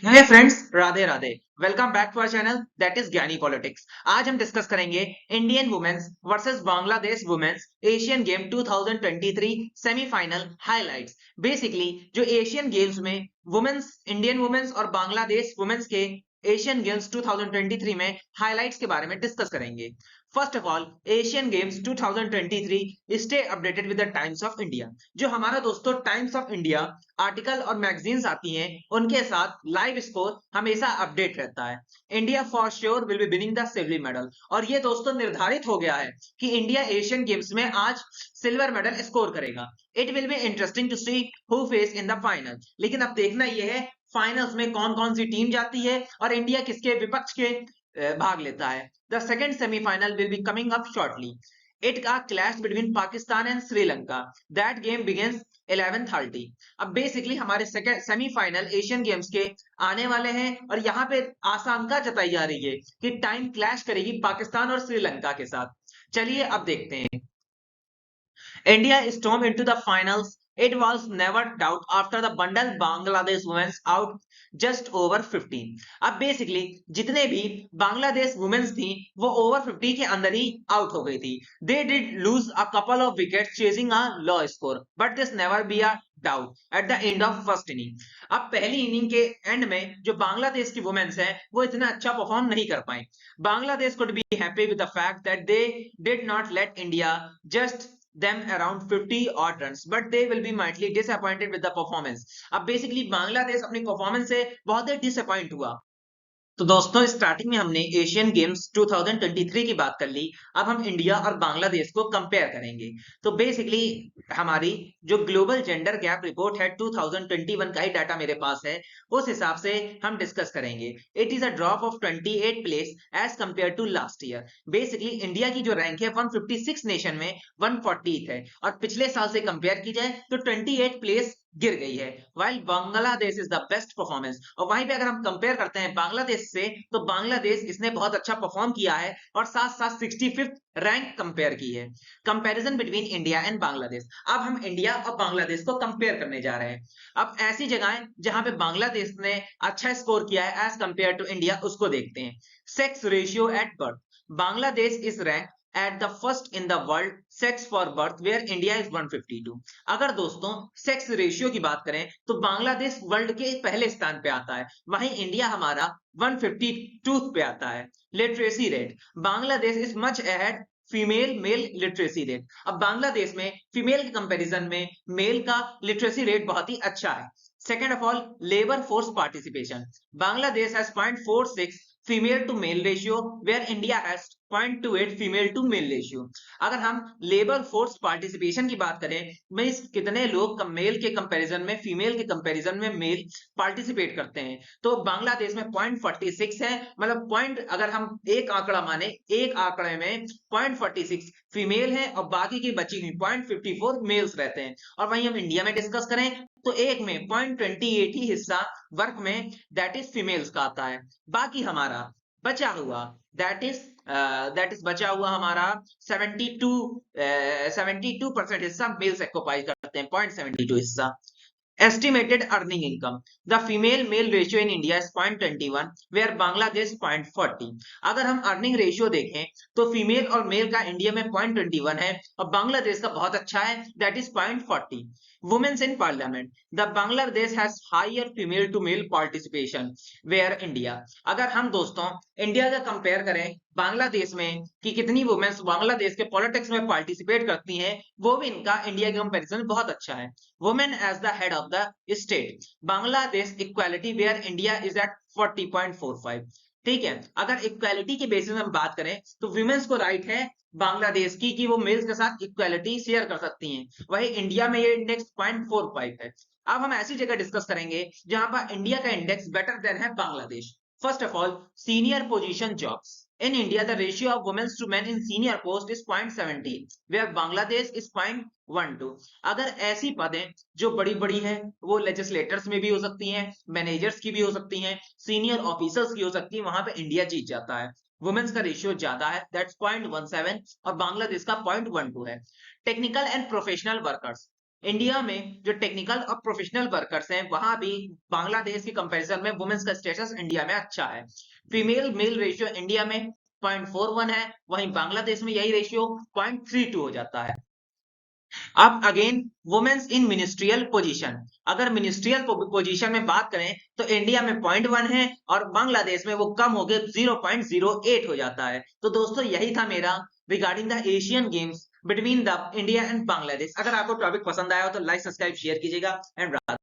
Hey friends, Radhe Radhe. Welcome back to our channel that is Gyani politics. आज हम discuss करेंगे Indian women's versus Bangladesh women's Asian game 2023 semifinal highlights. Basically जो Asian games में women's, Indian women's और Bangladesh women's के Asian games 2023 में highlights के बारे में डिस्कस करेंगे। First of all, Asian games 2023 stay updated with the Times of India. जो हमारा दोस्तों टाइम्स ऑफ इंडिया आर्टिकल और मैगजीन्स आती हैं, उनके साथ लाइव स्कोर हमेशा अपडेट रहता है। India for sure will be winning the silver medal, और ये दोस्तों निर्धारित हो गया है कि इंडिया एशियन गेम्स में आज सिल्वर मेडल स्कोर करेगा। It will be interesting to see who face in the final. लेकिन अब देखना यह है फाइनल्स में कौन कौन सी टीम जाती है और इंडिया किसके विपक्ष के भाग लेता है। The second semifinal will be coming up shortly. It a clash between Pakistan and Sri Lanka. That game begins 11:30। अब बेसिकली हमारे सेकंड सेमीफाइनल एशियन गेम्स के आने वाले हैं और यहाँ पे आशंका जताई जा रही है कि टाइम क्लैश करेगी पाकिस्तान और श्रीलंका के साथ। चलिए अब देखते हैं। India stormed into the finals. It was never doubt after the bundle Bangladesh women's out just over 15। अब बेसिकली जितने भी बांग्लादेश वुमेन्स थी वो ओवर 50 के अंदर ही आउट हो गई थी। They did lose a couple of wickets chasing a low score, but this never be a doubt at the end of first inning. अब पहली इनिंग के एंड में जो बांग्लादेश की वुमेन्स हैं वो इतना अच्छा परफॉर्म नहीं कर पाई। Bangladesh could be happy with the fact that they did not let India just them around 50 odd runs, but they will be mightily disappointed with the performance। अब बेसिकली बांग्लादेश अपनी परफॉर्मेंस से बहुत ही डिसअपॉइंट हुआ। तो दोस्तों स्टार्टिंग में हमने एशियन गेम्स 2023 की बात कर ली। अब हम इंडिया और बांग्लादेश को कंपेयर करेंगे। तो बेसिकली हमारी जो ग्लोबल जेंडर गैप रिपोर्ट है 2021 का ही डाटा मेरे पास है, उस हिसाब से हम डिस्कस करेंगे। It is a drop of 28 place as compared to last year. Basically India की जो रैंक है 156 नेशन में 140 है, और पिछले साल से कंपेयर की जाए तो 28 प्लेस गिर गई है। While Bangladesh is the best performance, और वहीं पे अगर हम कंपेयर करते हैं बांग्लादेश से, तो बांग्लादेश इसने बहुत अच्छा परफॉर्म किया है और साथ साथ 65th रैंक कंपेयर की है। Comparison between India and Bangladesh. अब हम इंडिया और बांग्लादेश को कंपेयर करने जा रहे हैं। अब ऐसी जगहें जहां पे बांग्लादेश ने अच्छा स्कोर किया है एज कंपेयर टू इंडिया, उसको देखते हैं। Sex ratio at birth, Bangladesh is rank at the first in the world sex for birth where India is 152। अगर दोस्तों सेक्स रेशियो की बात करें तो बांग्लादेश वर्ल्ड के पहले स्थान पे आता है, वहीं इंडिया हमारा 152 पे आता है। Literacy rate, Bangladesh is much ahead female male literacy rate. अब बांग्लादेश में फीमेल के कंपैरिजन में मेल का लिटरेसी रेट बहुत ही अच्छा है। Second of all, labour force participation, Bangladesh has 0.46 female to male ratio where India has 0.28 female to male ratio. अगर हम लेबर फोर्स पार्टिसिपेशन की बात करें, मींस कितने लोग मेल के कंपैरिजन में फीमेल के कंपैरिजन में मेल पार्टिसिपेट करते हैं, तो बांग्लादेश में 0.46 है। मतलब पॉइंट अगर हम एक आंकड़ा माने, एक आंकड़े में 0.46 फीमेल है और बाकी की बची हुई 0.54 मेल्स रहते हैं। और वहीं हम इंडिया में डिस्कस करें तो एक में 0.28 ही हिस्सा वर्क में दैट इज फीमेल्स का आता है। बाकी हमारा बचा हुआ दैट इज बचा हुआ हमारा 72% हिस्सा मेल्स ऑक्युपाई करते हैं, 0.72 हिस्सा। Estimated earning income, the female male ratio in India is 0.21 where Bangladesh 0.40। अगर हम अर्निंग रेशियो देखें तो फीमेल और मेल का इंडिया में 0.21 है और बांग्लादेश का बहुत अच्छा है, that is 0.40। Women's in parliament, the Bangladesh has higher female to male participation where India. अगर हम दोस्तों इंडिया का कंपेयर करें बांग्लादेश में कि कितनी वुमेन्स बांग्लादेश के पॉलिटिक्स में पार्टिसिपेट करती हैं, वो भी इनका इंडिया के कंपैरिजन में बहुत अच्छा है। Women as the head of the state, Bangladesh equality where India is at 40.45। ठीक है, अगर इक्वालिटी के बेसिस में हम बात करें तो वुमेन्स को राइट है बांग्लादेश की कि वो मेल्स के साथ इक्वालिटी शेयर कर सकती हैं, वही इंडिया में ये इंडेक्स 0.45 है। अब हम ऐसी जगह डिस्कस करेंगे जहां पर इंडिया का इंडेक्स बेटर देन है Bangladesh. First of all, senior position jobs in India the ratio of women to men in senior post is 0.70 where Bangladesh is 0.12। अगर ऐसी पदें जो बड़ी बड़ी हैं वो लेजिस्लेटर्स में भी हो सकती हैं, मैनेजर्स की भी हो सकती हैं, सीनियर ऑफिसर्स की हो सकती है, वहां पे इंडिया जीत जाता है। वुमेन्स का रेशियो ज्यादा है, दैट्स 0.17, और बांग्लादेश का 0.12 है। Technical and professional workers, India में जो टेक्निकल और प्रोफेशनल वर्कर्स हैं वहां भी बांग्लादेश के कंपैरिजन में वुमेन्स का स्टेटस इंडिया में अच्छा है। फीमेल मेल रेशियो इंडिया में 0.41 है, वहीं बांग्लादेश में यही रेशियो 0.32 हो जाता है। अब again women's in ministerial position, अगर मिनिस्ट्रियल पोजीशन में बात करें तो इंडिया में 0.1 है और बांग्लादेश में वो कम हो गए 0.08 हो जाता है। तो दोस्तों यही था मेरा regarding the Asian games between the India and Bangladesh. अगर आपको टॉपिक पसंद आया हो तो लाइक सब्सक्राइब शेयर कीजिएगा एंड